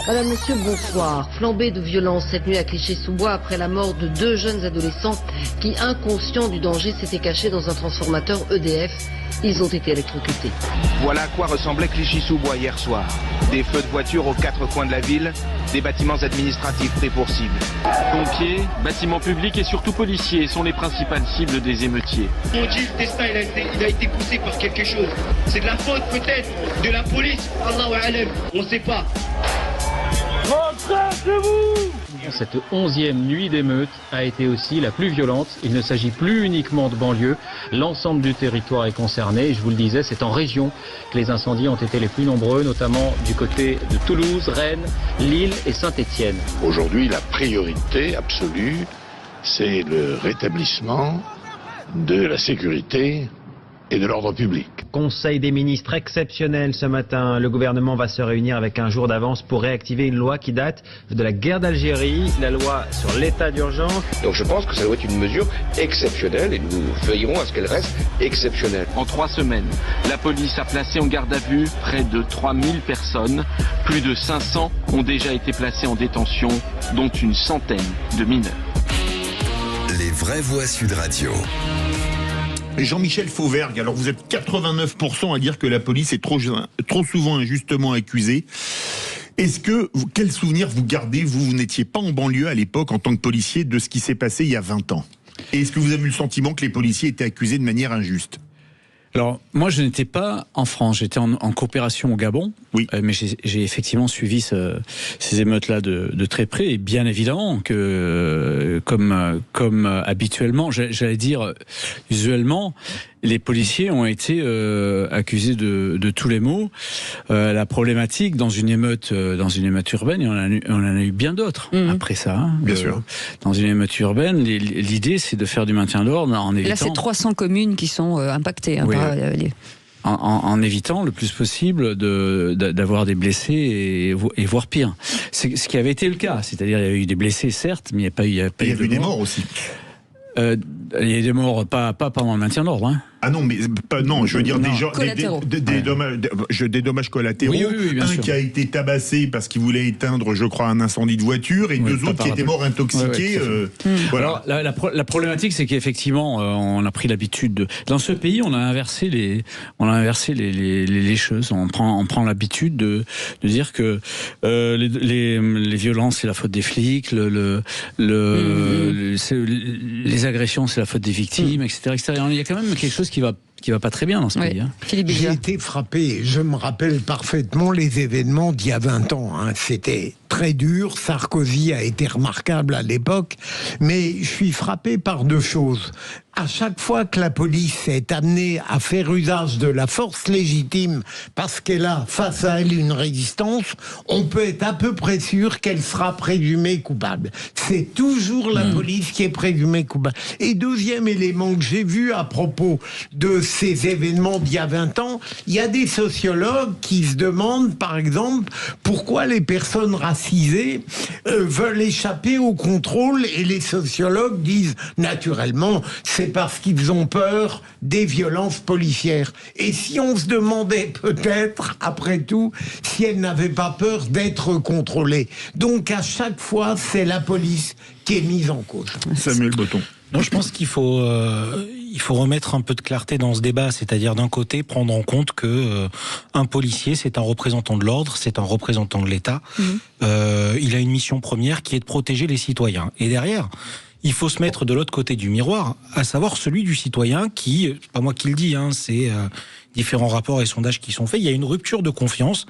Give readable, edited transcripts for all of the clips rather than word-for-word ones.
Madame, monsieur, bonsoir. Flambée de violence cette nuit à Clichy-sous-Bois après la mort de 2 jeunes adolescents qui, inconscients du danger, s'étaient cachés dans un transformateur EDF. Ils ont été électrocutés. Voilà à quoi ressemblait Clichy-sous-Bois hier soir. Des feux de voitures aux 4 coins de la ville, des bâtiments administratifs pris pour cible. Pompiers, bâtiments publics et surtout policiers sont les principales cibles des émeutiers. On dit le destin il a été poussé par quelque chose. C'est de la faute peut-être de la police. Allahu alam, on ne sait pas. Cette 11e nuit d'émeute a été aussi la plus violente. Il ne s'agit plus uniquement de banlieue. L'ensemble du territoire est concerné. Et je vous le disais, c'est en région que les incendies ont été les plus nombreux, notamment du côté de Toulouse, Rennes, Lille et Saint-Étienne. Aujourd'hui, la priorité absolue, c'est le rétablissement de la sécurité et de l'ordre public. Conseil des ministres exceptionnel ce matin. Le gouvernement va se réunir avec un jour d'avance pour réactiver une loi qui date de la guerre d'Algérie, la loi sur l'état d'urgence. Donc je pense que ça doit être une mesure exceptionnelle et nous veillerons à ce qu'elle reste exceptionnelle. En 3 semaines, la police a placé en garde à vue près de 3000 personnes. Plus de 500 ont déjà été placées en détention, dont une centaine de mineurs. Les vraies voix Sud Radio. Jean-Michel Fauvergue, alors vous êtes 89% à dire que la police est trop souvent injustement accusée. Quel souvenir vous gardez, vous n'étiez pas en banlieue à l'époque en tant que policier, de ce qui s'est passé il y a 20 ans? Et est-ce que vous avez eu le sentiment que les policiers étaient accusés de manière injuste? Alors, moi, je n'étais pas en France, j'étais en coopération au Gabon, oui. Mais j'ai effectivement suivi ces émeutes-là de très près, et bien évidemment que, comme habituellement, j'allais dire usuellement, les policiers ont été accusés de tous les maux. La problématique dans une émeute urbaine, on en a eu bien d'autres après ça. Hein, bien sûr. Dans une émeute urbaine, l'idée c'est de faire du maintien de l'ordre en évitant. Là, c'est 300 communes qui sont impactées. Hein, oui. En évitant le plus possible d'avoir des blessés et voire pire. C'est ce qui avait été le cas. C'est-à-dire il y a eu des blessés certes, mais il y a pas eu des morts aussi. Il y a des morts, pas pendant le maintien de l'ordre. Hein. Ah non, mais non, je veux dire des dommages collatéraux. Oui, bien un sûr. qui a été tabassé parce qu'il voulait éteindre, je crois, un incendie de voiture, et 2 autres qui étaient morts intoxiqués. Voilà. Alors, la problématique, c'est qu'effectivement, on a pris l'habitude de. Dans ce pays, on a inversé les choses. On prend l'habitude de dire que les violences, c'est la faute des flics, les agressions, c'est la faute des victimes, etc. Il y a quand même quelque chose qui va pas très bien dans ce pays. Hein. J'ai été frappé, je me rappelle parfaitement les événements d'il y a 20 ans. Hein. C'était très dur, Sarkozy a été remarquable à l'époque, mais je suis frappé par 2 choses. À chaque fois que la police est amenée à faire usage de la force légitime parce qu'elle a face à elle une résistance, on peut être à peu près sûr qu'elle sera présumée coupable. C'est toujours la police qui est présumée coupable. Et deuxième élément que j'ai vu à propos de ces événements d'il y a 20 ans, il y a des sociologues qui se demandent, par exemple, pourquoi les personnes racisées veulent échapper au contrôle, et les sociologues disent, naturellement, c'est parce qu'ils ont peur des violences policières. Et si on se demandait peut-être, après tout, si elles n'avaient pas peur d'être contrôlées. Donc à chaque fois, c'est la police qui est mise en cause. Samuel Botton. Non, je pense qu'il faut remettre un peu de clarté dans ce débat, c'est-à-dire d'un côté prendre en compte que un policier, c'est un représentant de l'ordre, c'est un représentant de l'État. Il a une mission première qui est de protéger les citoyens. Et derrière, il faut se mettre de l'autre côté du miroir, à savoir celui du citoyen qui, c'est pas moi qui le dis, hein, c'est différents rapports et sondages qui sont faits, il y a une rupture de confiance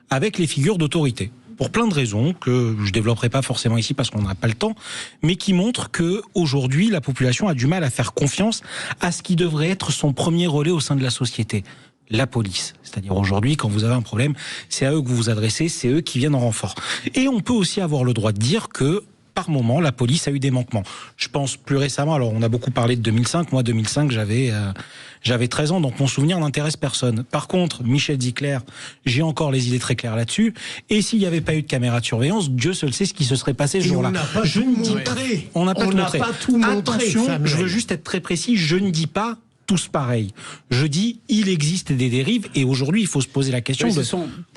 avec les figures d'autorité. Pour plein de raisons que je développerai pas forcément ici parce qu'on n'a pas le temps, mais qui montrent que aujourd'hui la population a du mal à faire confiance à ce qui devrait être son premier relais au sein de la société. La police. C'est-à-dire aujourd'hui, quand vous avez un problème, c'est à eux que vous vous adressez, c'est eux qui viennent en renfort. Et on peut aussi avoir le droit de dire que par moment, la police a eu des manquements. Je pense plus récemment, alors on a beaucoup parlé de 2005, moi 2005 j'avais 13 ans, donc mon souvenir n'intéresse personne. Par contre, Michel Zickler, j'ai encore les idées très claires là-dessus, et s'il n'y avait pas eu de caméra de surveillance, Dieu seul sait ce qui se serait passé ce jour-là. On n'a pas tout montré. Attention, je veux juste être très précis, je ne dis pas tous pareils. Je dis, il existe des dérives et aujourd'hui, il faut se poser la question de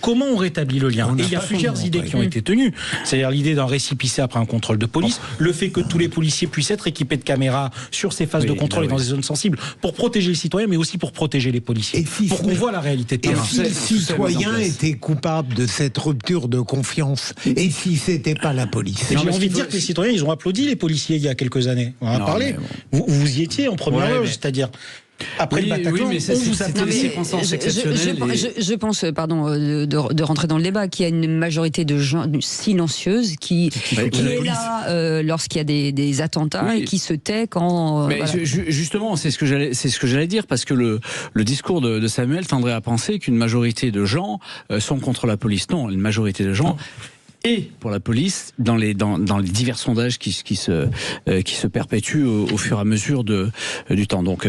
comment on rétablit le lien. Et il y a plusieurs idées qui ont été tenues. C'est-à-dire l'idée d'un récipicé après un contrôle de police, le fait que tous les policiers puissent être équipés de caméras sur ces phases de contrôle et dans des zones sensibles pour protéger les citoyens, mais aussi pour protéger les policiers. Pour qu'on voit la réalité de terrain. Et si les citoyens étaient coupables de cette rupture de confiance, et si c'était pas la police? J'ai envie de dire que les citoyens, ils ont applaudi les policiers il y a quelques années. On en a parlé. Vous y étiez en première loge, c'est-à-dire... Après le Bataclan, mais c'était des circonstances exceptionnelles. Je pense, de rentrer dans le débat, qu'il y a une majorité de gens silencieuses qui est là lorsqu'il y a des attentats et qui se tait quand... Justement, c'est ce que j'allais dire, parce que le discours de Samuel tendrait à penser qu'une majorité de gens sont contre la police. Non, une majorité de gens... et pour la police, dans les divers sondages qui se perpétuent au fur et à mesure du temps. Donc,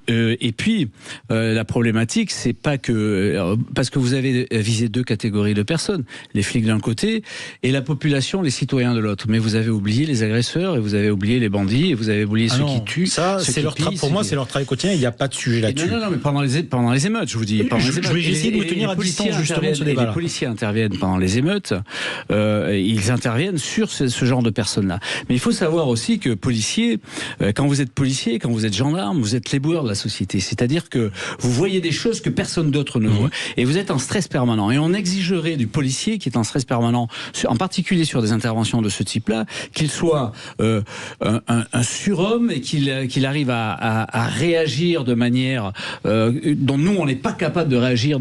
et puis la problématique, c'est pas que parce que vous avez visé deux catégories de personnes, les flics d'un côté et la population, les citoyens de l'autre. Mais vous avez oublié les agresseurs et vous avez oublié les bandits et vous avez oublié ceux qui tuent. Ça, c'est pour moi, c'est leur travail quotidien. Il n'y a pas de sujet là-dessus. Non, mais pendant les émeutes, je vous dis. Je vais essayer de me tenir à distance justement de ce débat. Les policiers interviennent pendant les émeutes. Ils interviennent sur ce genre de personnes-là. Mais il faut savoir aussi que policier, quand vous êtes policier, quand vous êtes gendarme, vous êtes l'éboueur de la société. C'est-à-dire que vous voyez des choses que personne d'autre ne voit. Et vous êtes en stress permanent. Et on exigerait du policier qui est en stress permanent, en particulier sur des interventions de ce type-là, qu'il soit un surhomme et qu'il arrive à réagir de manière dont nous, on n'est pas capable de réagir.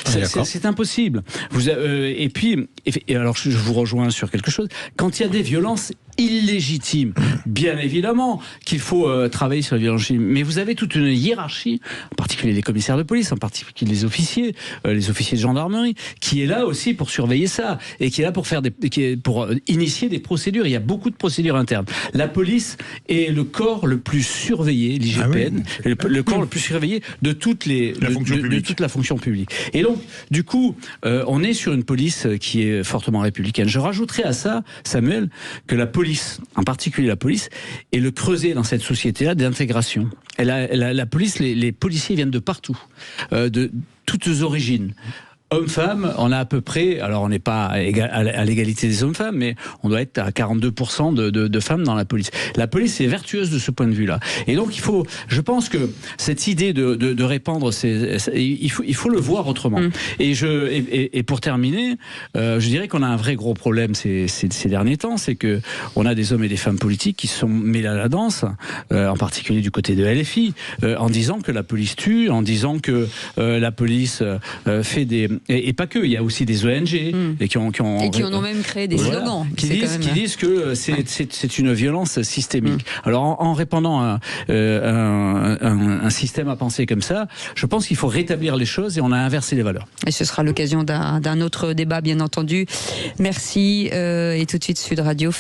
C'est impossible. Et puis, alors je vous rejoins sur quelque chose. Quand il y a des violences illégitimes, bien évidemment qu'il faut travailler sur les violences, mais vous avez toute une hiérarchie, en particulier les commissaires de police, en particulier les officiers de gendarmerie, qui est là aussi pour surveiller ça et qui est là pour pour initier des procédures. Il y a beaucoup de procédures internes. La police est le corps le plus surveillé, l'IGPN, le corps le plus surveillé de toute la fonction publique. Et donc, du coup, on est sur une police qui est fortement républicaine. Je rajouterai à ça, Samuel, que la police, en particulier la police, est le creuset dans cette société-là d'intégration. La police, les policiers viennent de partout, de toutes origines. Hommes-femmes, on a à peu près, alors on n'est pas à l'égalité des hommes-femmes, mais on doit être à 42% de femmes dans la police. La police est vertueuse de ce point de vue-là. Et donc je pense que cette idée de répandre, il faut le voir autrement. Et pour terminer, je dirais qu'on a un vrai gros problème ces derniers temps, c'est que on a des hommes et des femmes politiques qui se sont mêlés à la danse, en particulier du côté de LFI, en disant que la police tue, en disant que la police fait des... Et pas que, il y a aussi des ONG et qui en ont même créé des slogans qui disent que c'est une violence systémique. Alors en répandant un système à penser comme ça, je pense qu'il faut rétablir les choses et on a inversé les valeurs. Et ce sera l'occasion d'un autre débat, bien entendu. Merci. Et tout de suite Sud Radio.